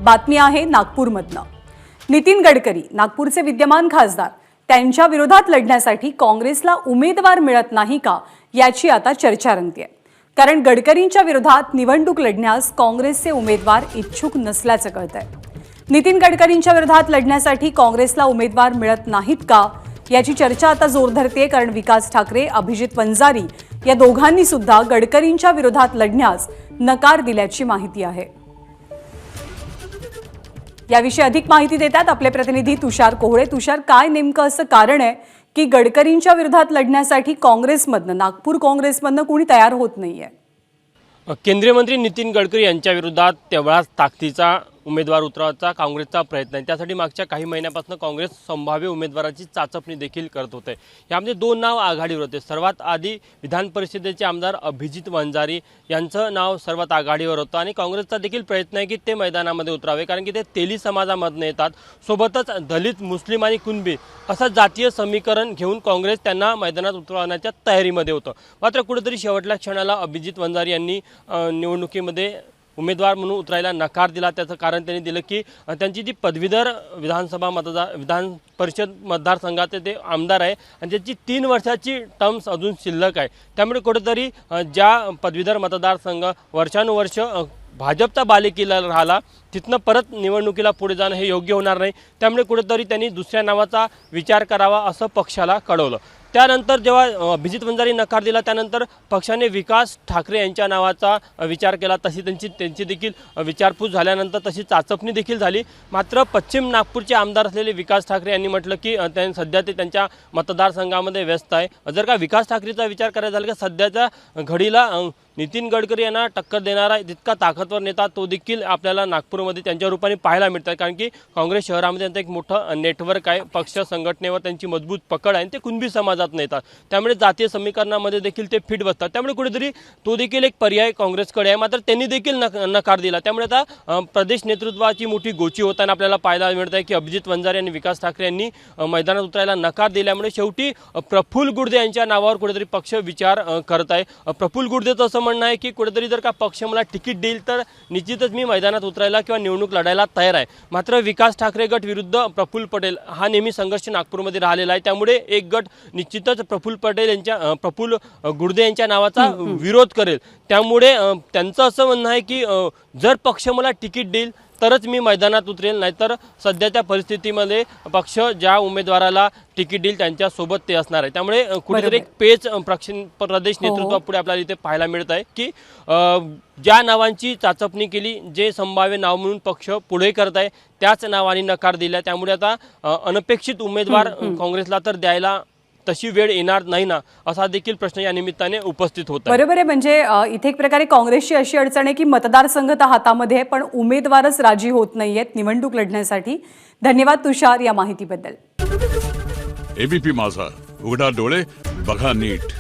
बातमी आहे नागपूरमधनं। नितीन गडकरी नागपूरचे विद्यमान खासदार त्यांच्या विरोधात लढण्यासाठी काँग्रेसला उमेदवार मिळत नाही का याची आता चर्चा रंगतेय। कारण गडकरींच्या विरोधात निवडणूक लढण्यास काँग्रेसचे उमेदवार इच्छुक नसल्याचं कळतंय। नितीन गडकरींच्या विरोधात लढण्यासाठी काँग्रेसला उमेदवार मिळत नाहीत का याची चर्चा आता जोर धरते। कारण विकास ठाकरे, अभिजित वंजारी या दोघांनी सुद्धा गडकरींच्या विरोधात लढण्यास नकार दिल्याची माहिती आहे। याविषयी अधिक माहिती देतात आपले प्रतिनिधी तुषार कोहळे। तुषार, काय नेमकं असं कारण आहे की गडकरींच्या विरोधात लढण्यासाठी काँग्रेसमधनं, नागपूर काँग्रेसमधनं कोणी तयार होत नाहीये? केंद्रीय मंत्री नितीन गडकरी यांच्या विरोधात तेवढाच ताकदीचा उमेदवार उतरवायचा काँग्रेसचा प्रयत्न आहे। त्यासाठी मागच्या काही महिन्यापासून काँग्रेस संभाव्य उमेदवाराची चाचपणी देखील करत होते। यामध्ये दोन नाव आघाडीवर होते। सर्वात आधी विधान परिषदेचे आमदार अभिजित वंजारी यांचं नाव सर्वात आघाडीवर होतं आणि काँग्रेसचा देखील प्रयत्न आहे की ते मैदानामध्ये उतरावे, कारण की ते तेली समाजामधून येतात। सोबतच दलित, मुस्लिम आणि कुणबी असं जातीय समीकरण घेऊन काँग्रेस त्यांना मैदानात उतरवण्याच्या तयारीमध्ये होतं। मात्र कुठेतरी शेवटच्या क्षणाला अभिजित वंजारी यांनी निवडणुकीमध्ये उमेदवार म्हणून उतरायला नकार दिला। त्याचं कारण त्यांनी दिलं की त्यांची जी पदवीधर विधान परिषद मतदारसंघाचे ते आमदार आहे आणि त्याची 3 वर्षाची टर्म्स अजून शिल्लक आहे। त्यामुळे कुठेतरी ज्या पदवीधर मतदारसंघ वर्षानुवर्ष भाजपचा बालेकिल्ला राहिला, तिथनं परत निवडणुकीला पुढे जाणं हे योग्य होणार नाही। त्यामुळे कुठेतरी त्यांनी दुसऱ्या नावाचा विचार करावा असं पक्षाला कळवलं। त्यानंतर जेव्हा अभिजित वंजारी नकार दिला, त्यानंतर पक्षाने विकास ठाकरे यांच्या नावाचा विचार केला। तशी त्यांची देखील विचारपूस झाल्यानंतर तशी चाचपणी देखील झाली। मात्र पश्चिम नागपूरचे आमदार असलेले विकास ठाकरे यांनी म्हटलं की सध्या ते त्यांच्या मतदारसंघामध्ये व्यस्त आहे। जर का विकास ठाकरेचा विचार करायचा झाला की सध्याच्या घडीला नितीन गडकरी यांना टक्कर देणारा जितका ताकदवर नेता तो देखील आपल्याला नागपूरमध्ये त्यांच्या रूपाने पाहायला मिळतात। कारण की काँग्रेस शहरामध्ये त्यांचं एक मोठं नेटवर्क आहे, पक्ष संघटनेवर त्यांची मजबूत पकड आहे, ते कुणबी समाजात नेतात। त्यामुळे जातीय समीकरणामध्ये देखील ते फिट बसतात। त्यामुळे कुठेतरी तो देखील एक पर्याय काँग्रेसकडे आहे। मात्र त्यांनी देखील नकार दिला। त्यामुळे आता प्रदेश नेतृत्वाची मोठी गोची होताना आपल्याला पाहायला मिळत आहे की अभिजित वंजारी आणि विकास ठाकरे यांनी मैदानात उतरायला नकार दिल्यामुळे शेवटी प्रफुल्ल गुर्दे यांच्या नावावर कुठेतरी पक्ष विचार करत आहे। प्रफुल्ल गुर्देचं असं म्हणणं आहे की कुठेतरी जर का पक्ष मला तिकीट देईल तर निश्चितच मी मैदानात उतरायला किंवा निवडणूक लढायला तयार आहे। मात्र विकास ठाकरे गट विरुद्ध प्रफुल्ल पटेल हा नेहमी संघर्ष नागपूरमध्ये राहिलेला आहे। त्यामुळे एक गट निश्चितच प्रफुल्ल गुर्दे यांच्या नावाचा विरोध करेल। त्यामुळे त्यांचं असं म्हणणं आहे की जर पक्ष मला तिकीट देईल तरच मी मैदानात उतरेल, नाहीतर सध्याच्या परिस्थितीमध्ये पक्ष ज्या उमेदवाराला तिकीट देईल त्यांच्यासोबत ते असणार आहे। त्यामुळे कुठेतरी एक पेच प्रदेश नेतृत्वापुढे आपल्याला इथे पाहायला मिळत आहे की ज्या नावांची चाचपणी केली, जे संभाव्य नाव म्हणून पक्ष पुढे करत आहे त्याच नावाने नकार दिला। त्यामुळे आता अनपेक्षित उमेदवार काँग्रेसला तर द्यायला तशी वेळ येणार नाही ना, असा देखील प्रश्न या निमित्ताने उपस्थित होता। बरोबर आहे। म्हणजे इथे एक प्रकारे काँग्रेसची अशी अडचण आहे की मतदारसंघ तर हातामध्ये आहे, पण उमेदवारच राजी होत नाहीयेत निवडणूक लढण्यासाठी। धन्यवाद तुषार या माहितीबद्दल। एबीपी माझा, उघडा डोळे बघा नीट।